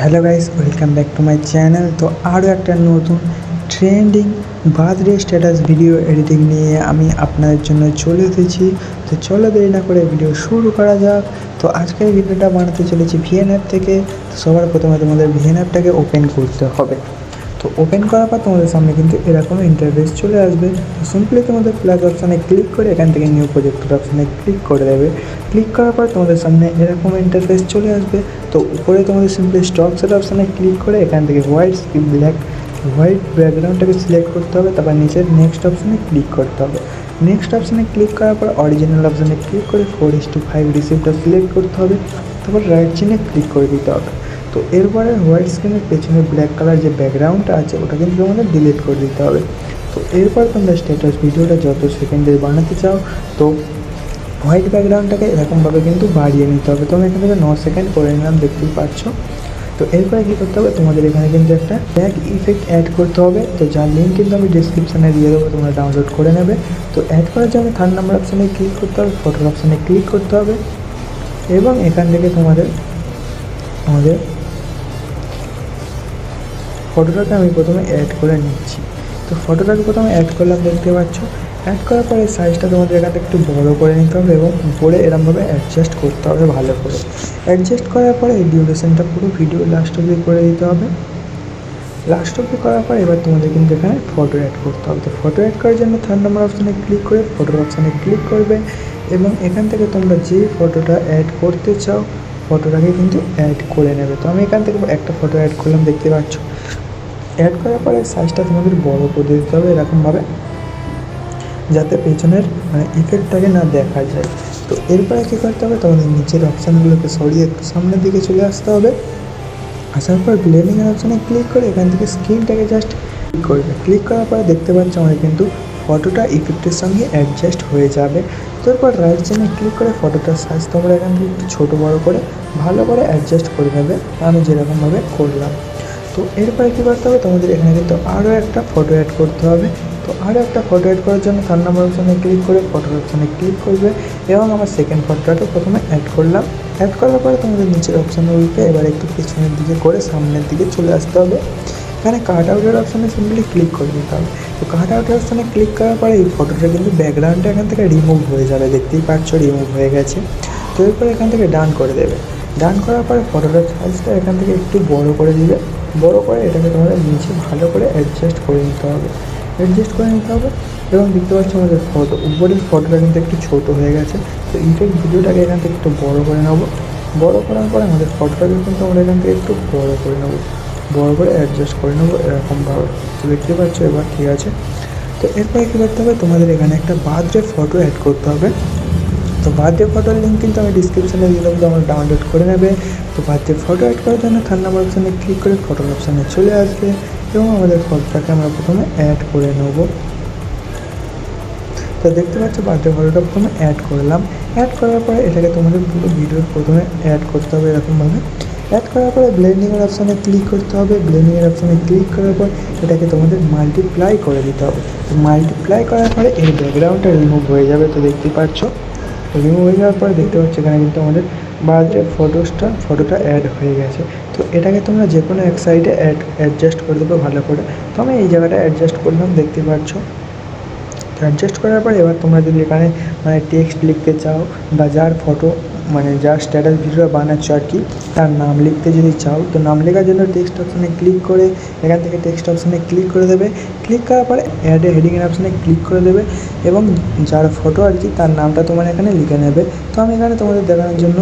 Hello guys, welcome back to my channel. তো আরও একটা নতুন trending birthday status video editing নিয়ে আমি আপনাদের জন্য চলে এসেছি। তো চলো দেরি না করে ভিডিও শুরু করা যাক। তো আজকের ভিডিওটা বানাতে চলেছি ভিএন অ্যাপ থেকে। তো সবার প্রথমে তোমাদের ভিএন অ্যাপটাকে ওপেন করতে হবে। তো ওপেন করার পর তোমাদের সামনে কিন্তু এরকম ইন্টারফেস চলে আসবে। তো সিম্পলি তোমাদের প্লাস অপশানে ক্লিক করে এখান থেকে নিউ প্রজেক্টর অপশানে ক্লিক করে দেবে। ক্লিক করার পর তোমাদের সামনে এরকম ইন্টারফেস চলে আসবে। তো উপরে তোমাদের সিম্পলি স্টক সেট অপশানে ক্লিক করে এখান থেকে হোয়াইট ব্যাকগ্রাউন্ডটাকে সিলেক্ট করতে হবে। তারপর নিচের নেক্সট অপশানে ক্লিক করতে হবে। নেক্সট অপশানে ক্লিক করার পর অরিজিনাল অপশানে ক্লিক করে 4:5 রিসিপ্টটা সিলেক্ট করতে হবে। তারপর রাইট চিহ্নে ক্লিক করে দিতে হবে। তো এরপরে হোয়াইট স্ক্রিনের পেছনে ব্ল্যাক কালার যে ব্যাকগ্রাউন্ডটা আছে ওটা কিন্তু তোমাদের ডিলিট করে দিতে হবে। তো এরপর তোমরা স্ট্যাটাস ভিডিওটা যত সেকেন্ডের বানাতে চাও, তো হোয়াইট ব্যাকগ্রাউন্ডটাকে এরকমভাবে কিন্তু বাড়িয়ে নিতে হবে। তো আমি এখান থেকে 9 সেকেন্ড করে নিলাম, দেখতেই পাচ্ছ। তো এরপরে কী করতে হবে, তোমাদের এখানে কিন্তু একটা ব্যাক ইফেক্ট অ্যাড করতে হবে। তো যার লিঙ্ক কিন্তু আমি ডিসক্রিপশানে দিয়ে দেবো, তোমরা ডাউনলোড করে নেবে। তো অ্যাড করার জন্য 3 নম্বর অপশানে ক্লিক করতে হবে, ফটোর অপশানে ক্লিক করতে হবে এবং এখান থেকে তোমাদের ফটোটাকে আমি প্রথমে অ্যাড করে নিচ্ছি। তো ফটোটাকে প্রথমে অ্যাড করলাম, দেখতে পাচ্ছ। অ্যাড করার পরে সাইজটা তোমাদের এখানে একটু বড় করে নিতে হবে এবং উপরে এরমভাবে অ্যাডজাস্ট করতে হবে ভালো করে। অ্যাডজাস্ট করার পরে এই ডিউরেশনটা পুরো ভিডিও লাস্ট অবধি করে দিতে হবে। লাস্ট অবধি করার পর এবার তোমাদের কিন্তু এখানে ফটো অ্যাড করতে হবে। তো ফটো অ্যাড করার জন্য 3 নম্বর অপশানে ক্লিক করে ফটোর অপশানে ক্লিক করবে এবং এখান থেকে তোমরা যে ফটোটা অ্যাড করতে চাও ফটোটাকে কিন্তু অ্যাড করে নেবে। তো আমি এখান থেকে একটা ফটো অ্যাড করলাম, দেখতে পাচ্ছ। অ্যাড করার পরে সাইজটা তোমাদের বড় করে দিতে হবে এরকমভাবে, যাতে পেছনের ইফেক্টটাকে না দেখা যায়। তো এরপরে কী করতে হবে, তোমাদের নিচের অপশানগুলোকে সরিয়ে একটু সামনের দিকে চলে আসতে হবে। আসার পর ব্লেন্ডিংয়ের অপশানে ক্লিক করে এখান থেকে স্ক্রিনটাকে জাস্ট ক্লিক করবে। ক্লিক করার পরে দেখতে পাচ্ছ আমাদের কিন্তু ফটোটা ইফেক্টের সঙ্গে অ্যাডজাস্ট হয়ে যাবে। তো এরপর রাইট চিহ্নে ক্লিক করে ফটোটার সাইজ তোমরা এখান থেকে একটু ছোটো বড়ো করে ভালো করে অ্যাডজাস্ট করে নেবে, আমি যেরকমভাবে করলাম। তো এরপরে কী করতে হবে, তোমাদের এখানে কিন্তু আরও একটা ফটো অ্যাড করতে হবে। তো আরও একটা ফটো অ্যাড করার জন্য 3 নম্বর অপশানে ক্লিক করে ফটোর অপশানে ক্লিক করবে এবং আমার সেকেন্ড ফটোটা প্রথমে অ্যাড করলাম। অ্যাড করার পরে তোমাদের নিচের অপশানগুলোকে এবার একটু পেছনের দিকে করে সামনের দিকে চলে আসতে হবে। এখানে কাট আউটের অপশানে সিম্পলি ক্লিক করে দিতে হবে। তো কাট আউটের অপশানে ক্লিক করার পরে এই ফটোটা কিন্তু ব্যাকগ্রাউন্ডটা এখান থেকে রিমুভ হয়ে যাবে, দেখতেই পাচ্ছ রিমুভ হয়ে গেছে। তো এরপরে এখান থেকে ডান করে দেবে। ডান করার পরে ফটোটার সাইজটা এখান থেকে একটু বড় করে দিবে। বড় করে এটাকে তোমাদের নিচে ভালো করে অ্যাডজাস্ট করে নিতে হবে এবং দেখতে পাচ্ছ আমাদের ফটো উপরের ফটোটা কিন্তু একটু ছোটো হয়ে গেছে। তো ইফেক্ট ভিডিওটাকে এখান থেকে একটু বড় করে নেবো। বড় করার পরে আমাদের ফটোটাকে কিন্তু আমরা এখান থেকে একটু বড় করে নেবো, বড় করে অ্যাডজাস্ট করে নেবো এরকমভাবে। তো দেখতে পাচ্ছ এবার ঠিক আছে। তো এরপরে কী করতে হবে, তোমাদের এখানে একটা বার্থডে ফটো অ্যাড করতে হবে। তো বার্থডে ফটোর লিঙ্ক কিন্তু আমি ডিসক্রিপশানে দিয়ে দেবো, তোমরা ডাউনলোড করে নেবে। তো বার্থডে ফটো অ্যাড করার জন্য 3 নম্বর অপশানে ক্লিক করে ফটোর অপশানে চলে আসবে এবং আমাদের ফটোটাকে আমরা প্রথমে অ্যাড করে নেব। তো দেখতে পাচ্ছ বার্থডে ফটোটা প্রথমে অ্যাড করলাম। অ্যাড করার পরে এটাকে তোমাদের পুরো ভিডিওর প্রথমে অ্যাড করতে হবে এরকমভাবে। অ্যাড করার পরে ব্লেন্ডিংয়ের অপশানে ক্লিক করতে হবে। ব্লেন্ডিংয়ের অপশানে ক্লিক করার পর এটাকে তোমাদের মাল্টিপ্লাই করে দিতে হবে। তো মাল্টিপ্লাই করার পরে এই ব্যাকগ্রাউন্ডটা রিমুভ হয়ে যাবে। তো দেখতেই পাচ্ছ রিমুভ হয়ে যাওয়ার পরে দেখতে পাচ্ছ এখানে কিন্তু আমাদের বার্থডে ফটোটা অ্যাড হয়ে গেছে। তো এটাকে তোমরা যে কোনো এক সাইডে অ্যাডজাস্ট করে দেবে ভালো করে। তো আমি এই জায়গাটা অ্যাডজাস্ট করলাম, দেখতে পাচ্ছ। অ্যাডজাস্ট করার পর এবার তোমরা যদি এখানে টেক্সট লিখতে চাও বা যার ফটো যার স্ট্যাটাস ভিডিও বানাচ্ছ আর কি, তার নাম লিখতে যদি চাও, তো নাম লেখার জন্য টেক্সট অপশানে ক্লিক করে এখান থেকে টেক্সট অপশানে ক্লিক করে দেবে। ক্লিক করার পর অ্যাড এ হেডিংয়ের অপশানে ক্লিক করে দেবে এবং যার ফটো আর কি তার নামটা তোমরা এখানে লিখে নেবে। তো আমি এখানে তোমাদের দেখানোর জন্য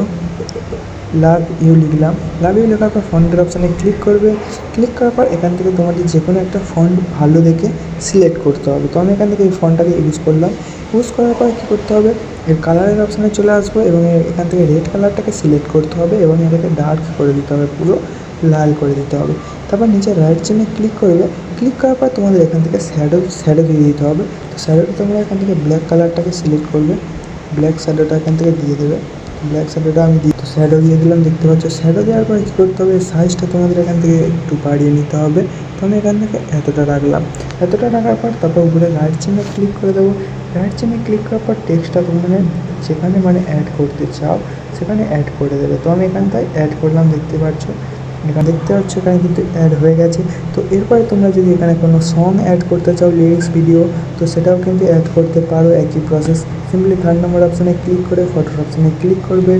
লাভ ইউ লিখলাম। লাভ ইউ লেখার পর ফন্টের অপশানে ক্লিক করবে। ক্লিক করার পর এখান থেকে তোমাদের যে কোনো একটা ফন্ট ভালো দেখে সিলেক্ট করতে হবে। তো আমি এখান থেকে এই ফন্টটাকে ইউজ করলাম। ইউজ করার পর কী করতে হবে, এর কালারের অপশানে চলে আসবো এবং এখান থেকে রেড কালারটাকে সিলেক্ট করতে হবে এবং এটাকে ডার্ক করে দিতে হবে, পুরো লাল করে দিতে হবে। তারপর নিচে রাইট চিহ্নে ক্লিক করবে। ক্লিক করার পর তোমাদের এখান থেকে শ্যাডো দিয়ে দিতে হবে। তো শ্যাডোটা তোমরা এখান থেকে ব্ল্যাক কালারটাকে সিলেক্ট করবে, ব্ল্যাক শ্যাডোটা এখান থেকে দিয়ে দেবে। ব্ল্যাক শ্যাডোটা আমি তো শ্যাডো দিয়ে দিলাম, দেখতে পাচ্ছ। শ্যাডো দেওয়ার পরে কী করতে হবে, সাইজটা তোমাদের এখান থেকে একটু বাড়িয়ে নিতে হবে। তো আমি এখান থেকে এতটা রাখলাম। এতটা রাখার পর তারপর উপরে রাইট চিহ্নে ক্লিক করে দেবো। রাইট চিহ্নে ক্লিক করার পর টেক্সটটা তোমরা যেখানে অ্যাড করতে চাও সেখানে অ্যাড করে দেবে। তো আমি এখানটায় অ্যাড করলাম, দেখতে পাচ্ছ। এখানে দেখতে পাচ্ছ এখানে কিন্তু অ্যাড হয়ে গেছে। তো এরপরে তোমরা যদি এখানে কোনো সং অ্যাড করতে চাও, লিরিক্স ভিডিও, তো সেটাও কিন্তু অ্যাড করতে পারো। একই প্রসেস, সিম্পলি 3rd নম্বর অপশানে ক্লিক করে ফটোর অপশানে ক্লিক করবে,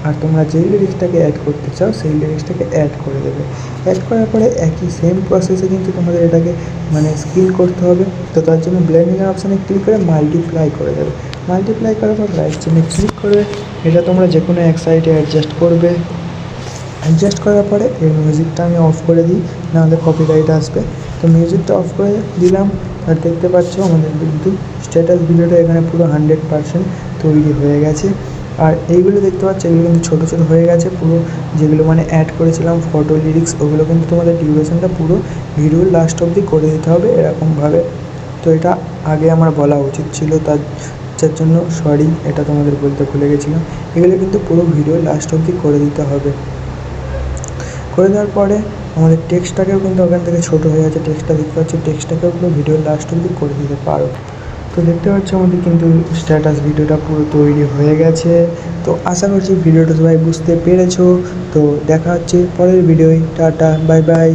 আর তোমরা যেই লিরিক্সটাকে অ্যাড করতে চাও সেই লিরিক্সটাকে অ্যাড করে দেবে। অ্যাড করার পরে একই সেম প্রসেসে কিন্তু তোমাদের এটাকে মানে স্কেল করতে হবে। তো তার জন্য ব্লেন্ডিংয়ের অপশানে ক্লিক করে মাল্টিপ্লাই করে দেবে। মাল্টিপ্লাই করার পর রাইট চিহ্নে ক্লিক করবে। এটা তোমরা যে কোনো এক সাইডে অ্যাডজাস্ট করবে। অ্যাডজাস্ট করার পরে এর মিউজিকটা আমি অফ করে দিই, নাহলে কপিরাইট আসবে। তো মিউজিকটা অফ করে দিলাম, আর দেখতে পাচ্ছ আমাদের কিন্তু স্ট্যাটাস ভিডিওটা এখানে পুরো 100% তৈরি হয়ে গেছে। আর এইগুলো দেখতে পাচ্ছ, এগুলো কিন্তু ছোটো ছোটো হয়ে গেছে পুরো, যেগুলো মানে অ্যাড করেছিলাম ফটো, লিরিক্স, ওগুলো কিন্তু তোমাদের ডিউরেশনটা পুরো ভিডিওর লাস্ট অবধি করে দিতে হবে এরকমভাবে। তো এটা আগে আমার বলা উচিত ছিল, যার জন্য সরি, এটা তোমাদের বলতে ভুলে গেছিলাম। এগুলো কিন্তু পুরো ভিডিও লাস্ট অবধি করে দিতে হবে। করে দেওয়ার পরে আমাদের টেক্সটটাকেও কিন্তু ওখান থেকে ছোটো হয়ে গেছে, টেক্সটটা দেখতে পাচ্ছি, টেক্সটটাকেও পুরো ভিডিওর লাস্ট অবধি করে দিতে পারো। তো দেখতে পাচ্ছ আমাদের কিন্তু স্ট্যাটাস ভিডিওটা পুরো তৈরি হয়ে গেছে। তো আশা করছি ভিডিওটা সবাই বুঝতে পেরেছো। তো দেখা হচ্ছে পরের ভিডিওয়। Tata, bye bye.